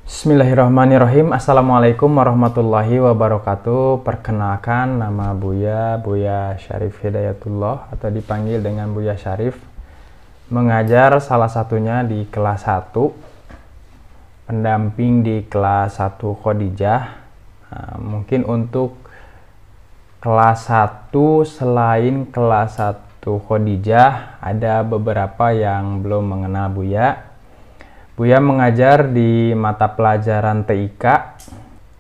Bismillahirrahmanirrahim. Assalamualaikum warahmatullahi wabarakatuh. Perkenalkan, nama Buya Syarif Hidayatullah atau dipanggil dengan Buya Syarif. Mengajar salah satunya di kelas 1, pendamping di kelas 1 Khadijah. Mungkin untuk kelas 1 selain kelas 1 Khadijah ada beberapa yang belum mengenal Buya. Buya mengajar di mata pelajaran TIK.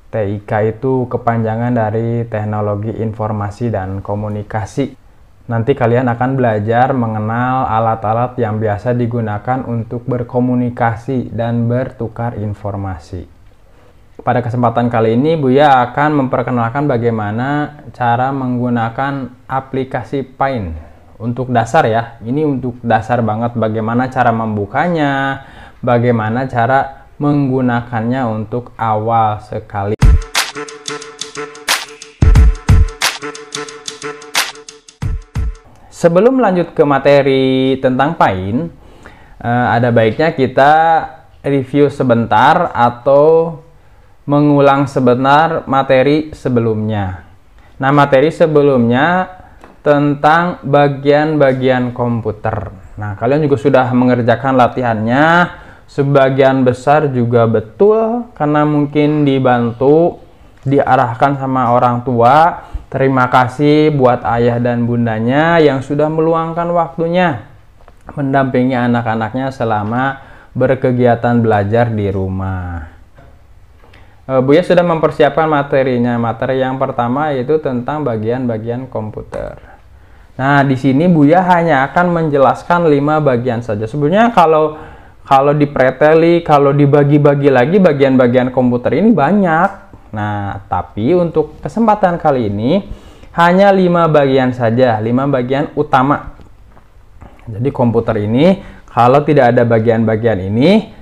TIK itu kepanjangan dari Teknologi Informasi dan Komunikasi. Nanti kalian akan belajar mengenal alat-alat yang biasa digunakan untuk berkomunikasi dan bertukar informasi. Pada kesempatan kali ini, Buya akan memperkenalkan bagaimana cara menggunakan aplikasi Paint. Untuk dasar ya, ini untuk dasar banget bagaimana cara membukanya, bagaimana cara menggunakannya untuk awal sekali. Sebelum lanjut ke materi tentang Paint, ada baiknya kita review sebentar atau mengulang sebentar materi sebelumnya. Nah, materi sebelumnya tentang bagian-bagian komputer. Nah, kalian juga sudah mengerjakan latihannya. Sebagian besar juga betul karena mungkin dibantu, diarahkan sama orang tua. Terima kasih buat ayah dan bundanya yang sudah meluangkan waktunya mendampingi anak-anaknya selama berkegiatan belajar di rumah. Buya sudah mempersiapkan materinya. Materi yang pertama yaitu tentang bagian-bagian komputer. Nah, di sini Buya hanya akan menjelaskan 5 bagian saja. Sebenarnya kalau dipreteli, kalau dibagi-bagi lagi bagian-bagian komputer ini banyak. Nah, tapi untuk kesempatan kali ini hanya 5 bagian saja, 5 bagian utama. Jadi komputer ini kalau tidak ada bagian-bagian ini,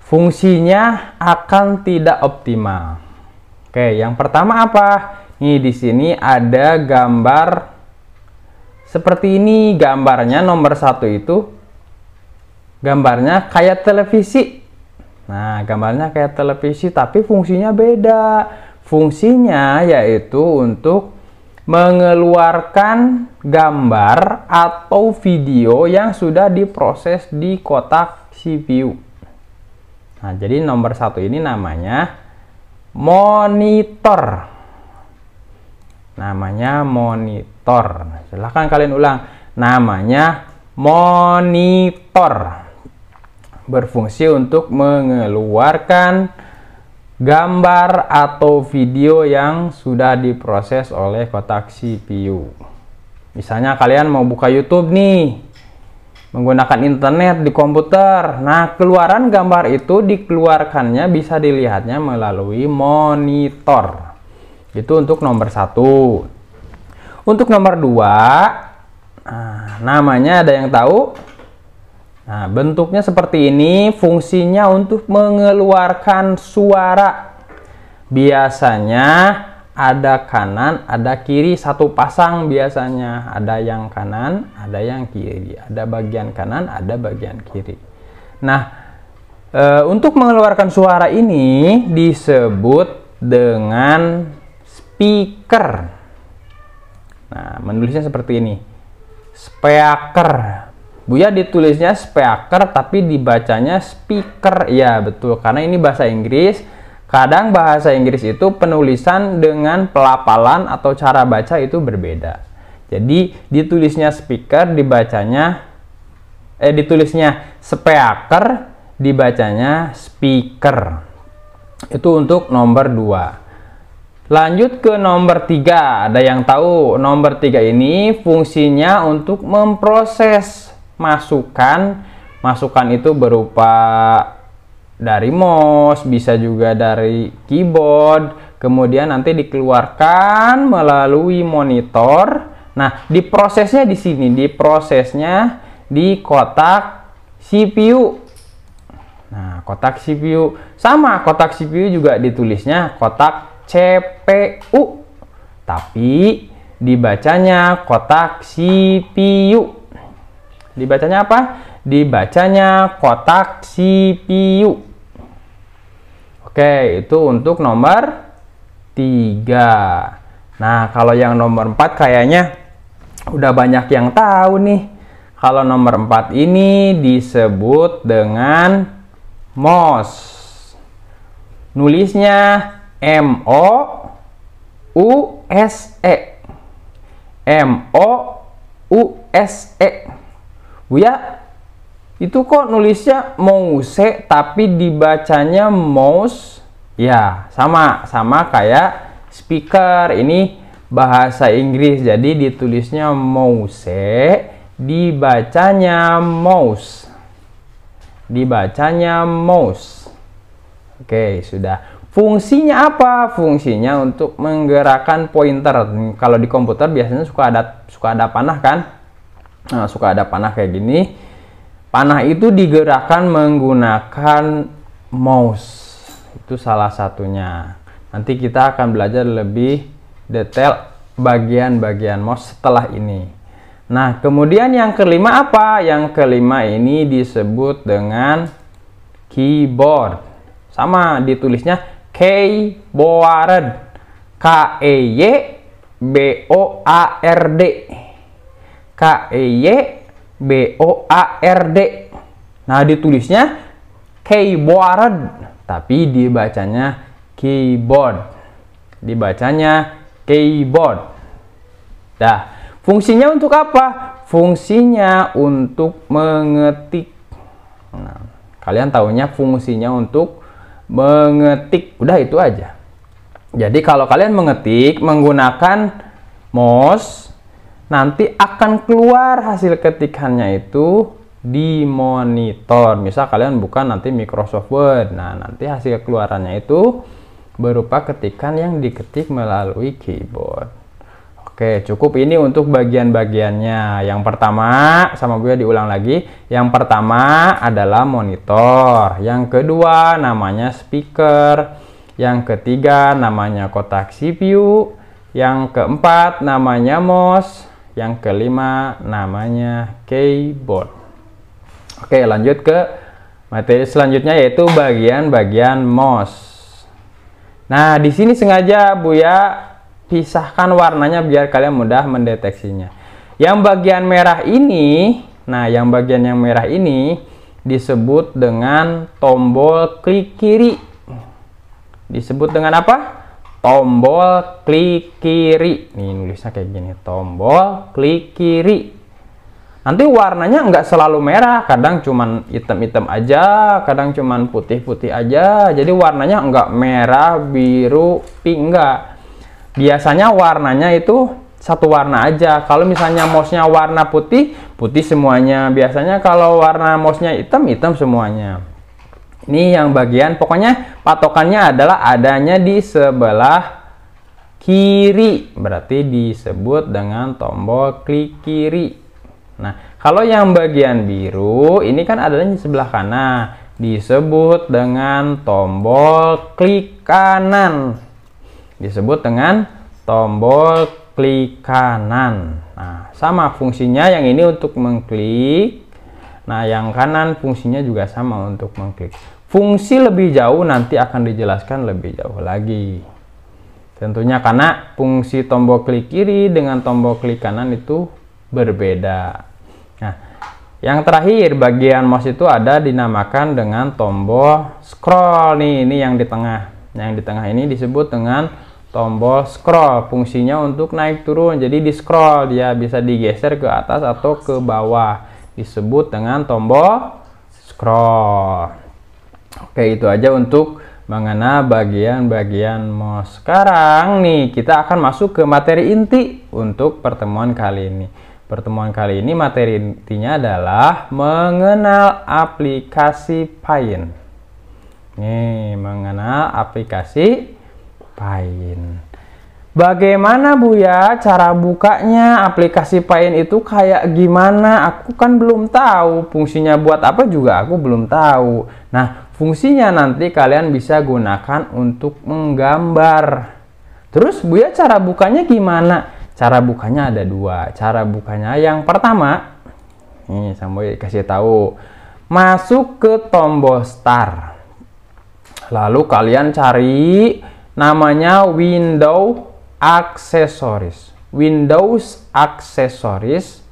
fungsinya akan tidak optimal. Oke, yang pertama apa? Nih di sini ada gambar seperti ini. Gambarnya nomor 1 itu gambarnya kayak televisi. Nah, gambarnya kayak televisi tapi fungsinya beda. Fungsinya yaitu untuk mengeluarkan gambar atau video yang sudah diproses di kotak CPU. Nah, jadi nomor 1 ini namanya monitor. Namanya monitor. Silahkan kalian ulang. Namanya monitor. Berfungsi untuk mengeluarkan gambar atau video yang sudah diproses oleh kotak CPU. Misalnya kalian mau buka YouTube nih, menggunakan internet di komputer. Nah, keluaran gambar itu dikeluarkannya bisa dilihatnya melalui monitor. Itu untuk nomor 1. Untuk nomor 2, namanya ada yang tahu? Nah, bentuknya seperti ini, fungsinya untuk mengeluarkan suara. Biasanya ada kanan, ada kiri, satu pasang biasanya. Ada yang kanan, ada yang kiri. Ada bagian kanan, ada bagian kiri. Nah, untuk mengeluarkan suara ini disebut dengan speaker. Nah, menulisnya seperti ini. Speaker. Buya ditulisnya speaker tapi dibacanya speaker. Ya, betul. Karena ini bahasa Inggris. Kadang bahasa Inggris itu penulisan dengan pelafalan atau cara baca itu berbeda. Jadi ditulisnya speaker, ditulisnya speaker, dibacanya speaker. Itu untuk nomor 2. Lanjut ke nomor 3. Ada yang tahu? Nomor 3 ini fungsinya untuk memproses masukan itu berupa dari mouse, bisa juga dari keyboard, kemudian nanti dikeluarkan melalui monitor. Nah, diprosesnya di sini, diprosesnya di kotak CPU. Nah, kotak CPU sama, kotak CPU juga ditulisnya kotak CPU, tapi dibacanya kotak CPU. Dibacanya apa? Dibacanya kotak CPU. Oke, itu untuk nomor 3. Nah, kalau yang nomor 4 kayaknya udah banyak yang tahu nih. Kalau nomor 4 ini disebut dengan MOS. Nulisnya M-O-U-S-E. M-O-U-S-E. Buya, itu kok nulisnya mouse tapi dibacanya mouse? Ya, sama kayak speaker. Ini bahasa Inggris, jadi ditulisnya mouse, dibacanya mouse. Dibacanya mouse. Oke, sudah. Fungsinya apa? Fungsinya untuk menggerakkan pointer. Kalau di komputer biasanya suka ada panah kan? Nah, suka ada panah kayak gini. Panah itu digerakkan menggunakan mouse. Itu salah satunya. Nanti kita akan belajar lebih detail bagian-bagian mouse setelah ini. Nah, kemudian yang kelima apa? Yang kelima ini disebut dengan keyboard. Sama ditulisnya keyboard. K-E-Y-B-O-A-R-D. K-E-Y-B-O-A-R-D. Nah, ditulisnya keyboard, tapi dibacanya keyboard. Dibacanya keyboard. Nah, fungsinya untuk apa? Fungsinya untuk mengetik. Nah, kalian tahunya fungsinya untuk mengetik. Udah itu aja. Jadi kalau kalian mengetik menggunakan mouse, nanti akan keluar hasil ketikannya itu di monitor. Misal kalian buka nanti Microsoft Word. Nah, nanti hasil keluarannya itu berupa ketikan yang diketik melalui keyboard. Oke, cukup ini untuk bagian-bagiannya. Yang pertama, sama gue diulang lagi. Yang pertama adalah monitor. Yang kedua namanya speaker. Yang ketiga namanya kotak CPU. Yang keempat namanya mouse. Yang kelima namanya keyboard. Oke, lanjut ke materi selanjutnya yaitu bagian-bagian mouse. Nah, di sini sengaja Buya pisahkan warnanya biar kalian mudah mendeteksinya. Yang bagian merah ini, nah yang bagian yang merah ini disebut dengan tombol klik kiri. Disebut dengan apa? Tombol klik kiri. Nih nulisnya kayak gini, tombol klik kiri. Nanti warnanya nggak selalu merah, kadang cuman hitam-hitam aja, kadang cuman putih-putih aja. Jadi warnanya nggak merah, biru, pink, enggak. Biasanya warnanya itu satu warna aja. Kalau misalnya mouse-nya warna putih, putih semuanya. Biasanya kalau warna mouse-nya hitam, hitam semuanya. Ini yang bagian, pokoknya patokannya adalah adanya di sebelah kiri. Berarti disebut dengan tombol klik kiri. Nah, kalau yang bagian biru, ini kan adanya di sebelah kanan. Disebut dengan tombol klik kanan. Disebut dengan tombol klik kanan. Nah, sama fungsinya, yang ini untuk mengklik. Nah, yang kanan fungsinya juga sama untuk mengklik. Fungsi lebih jauh nanti akan dijelaskan lebih jauh lagi. Tentunya karena fungsi tombol klik kiri dengan tombol klik kanan itu berbeda. Nah, yang terakhir bagian mouse itu ada dinamakan dengan tombol scroll. Ini yang di tengah. Yang di tengah ini disebut dengan tombol scroll. Fungsinya untuk naik turun. Jadi di scroll, dia bisa digeser ke atas atau ke bawah. Disebut dengan tombol scroll. Oke, itu aja untuk mengenal bagian-bagian mouse. Sekarang nih kita akan masuk ke materi inti untuk pertemuan kali ini. Pertemuan kali ini materi intinya adalah mengenal aplikasi Paint. Nih, mengenal aplikasi Paint. Bagaimana Buya cara bukanya aplikasi Paint itu kayak gimana? Aku kan belum tahu. Fungsinya buat apa juga aku belum tahu. Nah, fungsinya nanti kalian bisa gunakan untuk menggambar. Terus Buya cara bukanya gimana? Cara bukanya ada dua. Cara bukanya yang pertama, nih sambil kasih tahu, masuk ke tombol start. Lalu kalian cari namanya Windows Accessories. Windows Accessories.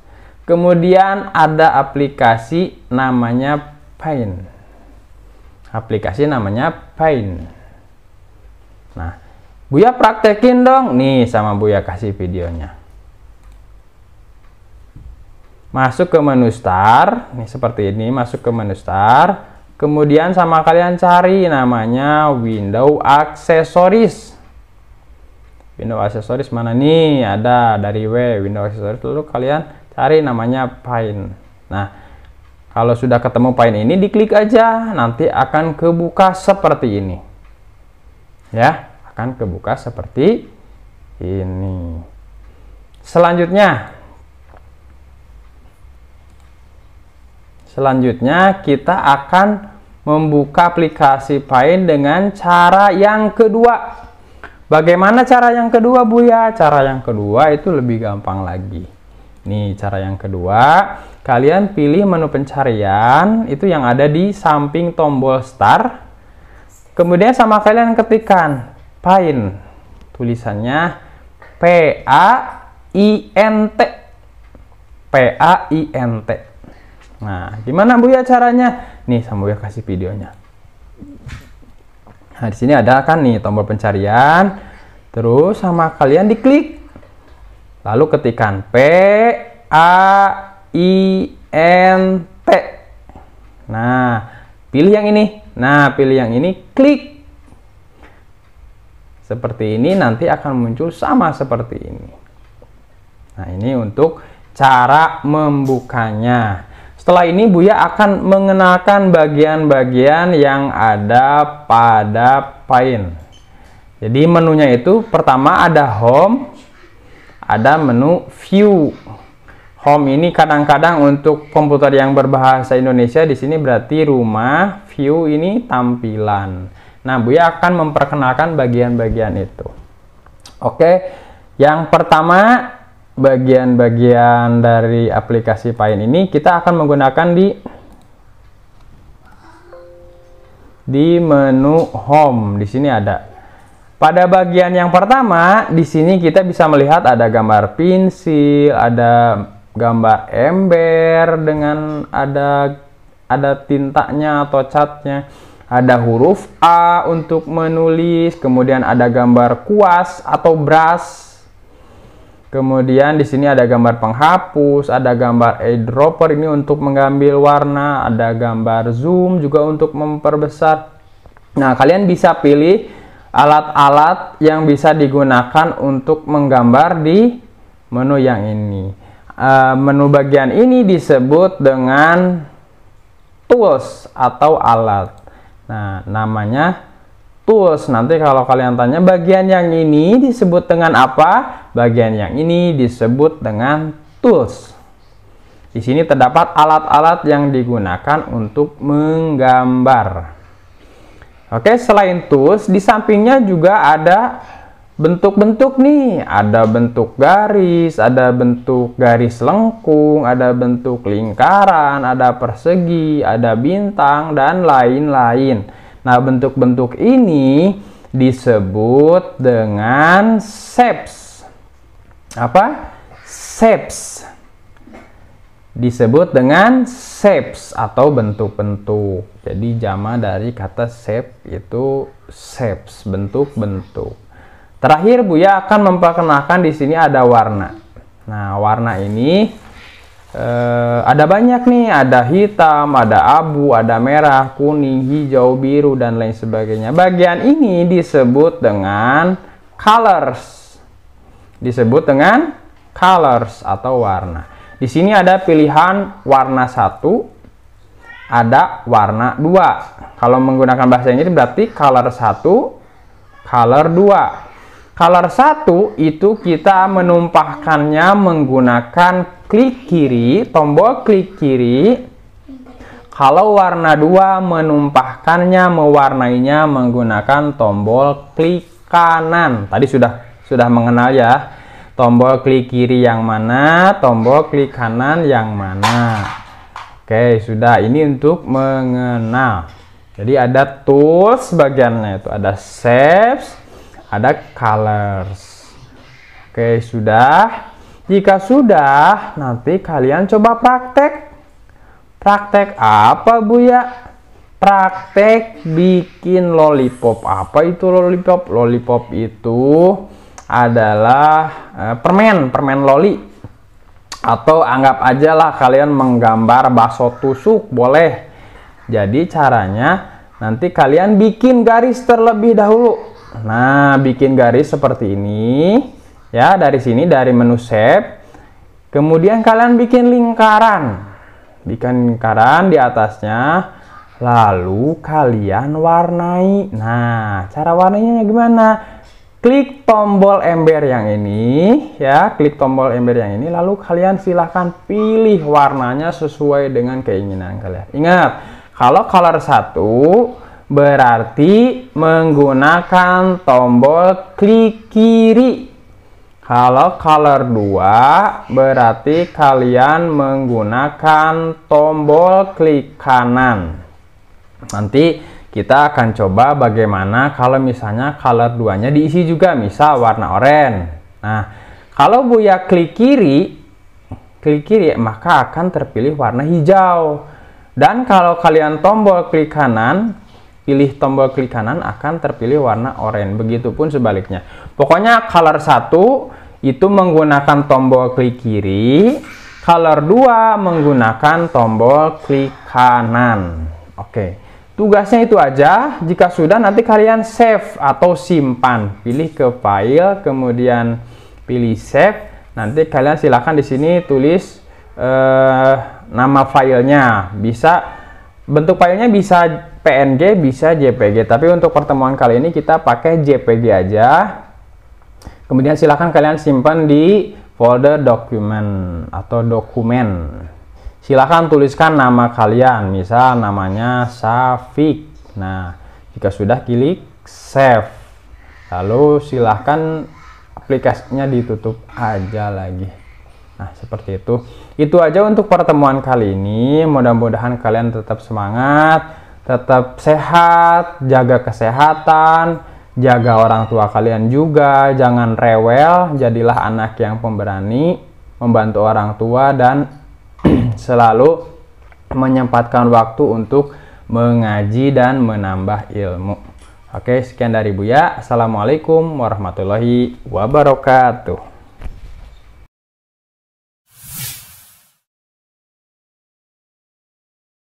Kemudian ada aplikasi namanya Paint. Aplikasi namanya Paint. Nah, Buya praktekin dong. Nih sama Buya kasih videonya. Masuk ke menu Start. Nih seperti ini, masuk ke menu Start. Kemudian sama kalian cari namanya Windows Accessories. Windows Accessories mana nih? Ada dari Windows Accessories. Lalu kalian cari namanya Paint. Nah, kalau sudah ketemu Paint ini, diklik aja. Nanti akan kebuka seperti ini. Ya, akan kebuka seperti ini. Selanjutnya kita akan membuka aplikasi Paint dengan cara yang kedua. Bagaimana cara yang kedua, Buya? Cara yang kedua itu lebih gampang lagi. Nih, cara yang kedua, kalian pilih menu pencarian, itu yang ada di samping tombol Start. Kemudian sama kalian ketikkan Paint. Tulisannya P-A-I-N-T. P-A-I-N-T. Nah, gimana Buya caranya? Nih, sama Buya kasih videonya. Nah, di sini ada kan nih tombol pencarian. Terus sama kalian diklik. Lalu ketikkan P-A-I-N-T. Nah, pilih yang ini. Nah, pilih yang ini, klik. Seperti ini nanti akan muncul sama seperti ini. Nah, ini untuk cara membukanya. Setelah ini Buya akan mengenalkan bagian-bagian yang ada pada Paint. Jadi menunya itu pertama ada Home, ada menu View. Home ini kadang-kadang untuk komputer yang berbahasa Indonesia di sini berarti rumah, View ini tampilan. Nah, Buya akan memperkenalkan bagian-bagian itu. Oke, yang pertama bagian-bagian dari aplikasi Paint ini kita akan menggunakan di menu Home. Di sini ada. Pada bagian yang pertama, di sini kita bisa melihat ada gambar pensil, ada gambar ember dengan ada tintanya atau catnya. Ada huruf A untuk menulis, kemudian ada gambar kuas atau brush. Kemudian di sini ada gambar penghapus, ada gambar eyedropper ini untuk mengambil warna, ada gambar zoom juga untuk memperbesar. Nah, kalian bisa pilih alat-alat yang bisa digunakan untuk menggambar di menu yang ini. Menu bagian ini disebut dengan tools atau alat. Nah, namanya tools. Nanti kalau kalian tanya bagian yang ini disebut dengan apa? Bagian yang ini disebut dengan tools. Di sini terdapat alat-alat yang digunakan untuk menggambar. Oke, selain tools, di sampingnya juga ada bentuk-bentuk nih. Ada bentuk garis, ada bentuk garis lengkung, ada bentuk lingkaran, ada persegi, ada bintang, dan lain-lain. Nah, bentuk-bentuk ini disebut dengan shapes. Apa? Shapes. Disebut dengan shapes atau bentuk-bentuk. Jadi jama dari kata shape itu shapes, bentuk-bentuk. Terakhir Buya akan memperkenalkan di sini ada warna. Nah, warna ini ada banyak nih, ada hitam, ada abu, ada merah, kuning, hijau, biru, dan lain sebagainya. Bagian ini disebut dengan colors. Disebut dengan colors atau warna. Di sini ada pilihan warna 1, ada warna 2. Kalau menggunakan bahasa Inggris berarti color 1, color 2. Color 1 itu kita menumpahkannya menggunakan klik kiri, tombol klik kiri. Kalau warna 2 menumpahkannya, mewarnainya menggunakan tombol klik kanan. Tadi sudah mengenal ya. Tombol klik kiri yang mana, tombol klik kanan yang mana. Oke, sudah. Ini untuk mengenal. Jadi ada tools bagiannya itu, ada shapes, ada colors. Oke, sudah. Jika sudah, nanti kalian coba praktek. Praktek apa, Buya? Praktek bikin lollipop. Apa itu lollipop? Lollipop itu adalah permen loli. Atau anggap aja lah kalian menggambar bakso tusuk, boleh. Jadi caranya nanti kalian bikin garis terlebih dahulu. Nah, bikin garis seperti ini. Ya, dari sini, dari menu shape. Kemudian kalian bikin lingkaran. Bikin lingkaran di atasnya. Lalu kalian warnai. Nah, cara warnanya gimana? Klik tombol ember yang ini. Ya, klik tombol ember yang ini. Lalu kalian silahkan pilih warnanya sesuai dengan keinginan kalian. Ingat, kalau color 1 berarti menggunakan tombol klik kiri. Kalau color 2 berarti kalian menggunakan tombol klik kanan. Nanti kita akan coba bagaimana kalau misalnya color 2-nya diisi juga, misal warna oranye. Nah, kalau Buya klik kiri, maka akan terpilih warna hijau. Dan kalau kalian tombol klik kanan, pilih tombol klik kanan akan terpilih warna oranye. Begitupun sebaliknya. Pokoknya color 1 itu menggunakan tombol klik kiri, color 2 menggunakan tombol klik kanan. Oke, tugasnya itu aja. Jika sudah, nanti kalian save atau simpan. Pilih ke file, kemudian pilih save. Nanti kalian silakan di sini tulis nama filenya. Bisa bentuk filenya bisa PNG, bisa JPG. Tapi untuk pertemuan kali ini kita pakai JPG aja. Kemudian silahkan kalian simpan di folder dokumen atau dokumen. Silahkan tuliskan nama kalian, misal namanya Safik. Nah, jika sudah klik save. Lalu silahkan aplikasinya ditutup aja lagi. Nah, seperti itu. Itu aja untuk pertemuan kali ini. Mudah-mudahan kalian tetap semangat, tetap sehat, jaga kesehatan. Jaga orang tua kalian juga, jangan rewel, jadilah anak yang pemberani, membantu orang tua, dan selalu menyempatkan waktu untuk mengaji dan menambah ilmu. Oke, sekian dari Buya. Assalamualaikum warahmatullahi wabarakatuh.